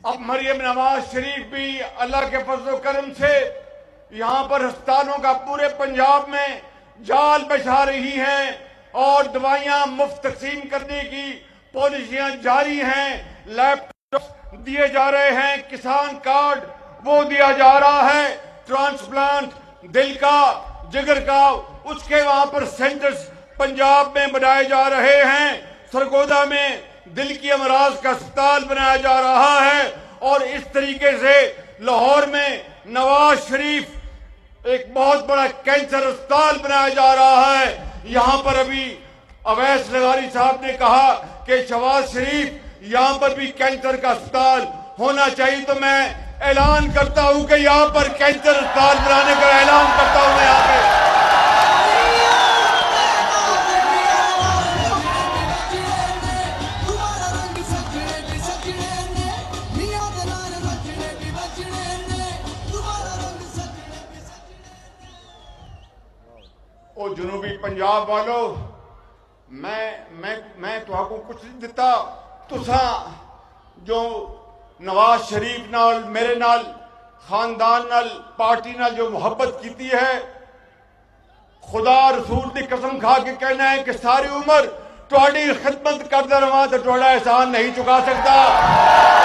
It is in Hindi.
अब मरियम नवाज शरीफ भी अल्लाह के फजल करम से यहाँ पर अस्पतालों का पूरे पंजाब में जाल बिछा रही हैं और दवाइयां मुफ्त तकसीम करने की पॉलिसियां जारी हैं। लैपटॉप दिए जा रहे हैं, किसान कार्ड वो दिया जा रहा है, ट्रांसप्लांट दिल का, जिगर का, उसके वहां पर सेंटर्स पंजाब में बनाए जा रहे हैं। सरगोदा में दिल की अमराज का अस्पताल बनाया जा रहा है और इस तरीके से लाहौर में नवाज शरीफ एक बहुत बड़ा कैंसर अस्पताल बनाया जा रहा है। यहाँ पर अभी अवैस लगारी साहब ने कहा कि शहबाज शरीफ यहाँ पर भी कैंसर का अस्पताल होना चाहिए, तो मैं ऐलान करता हूँ कि यहाँ पर कैंसर अस्पताल बनाने का ऐलान करता हूँ मैं यहाँ पे। ओ जनूबी पंजाब वालों, मैं तुहाको कुछ नहीं दिता। तुसा जो नवाज शरीफ नाल, मेरे नाल, खानदान नाल, पार्टी नाल जो मुहब्बत की है, खुदा रसूल की कसम खा के कहना है कि सारी उम्र तुहाडी खिदमत करता रहा तो तुहाडा एहसान नहीं चुका सकता।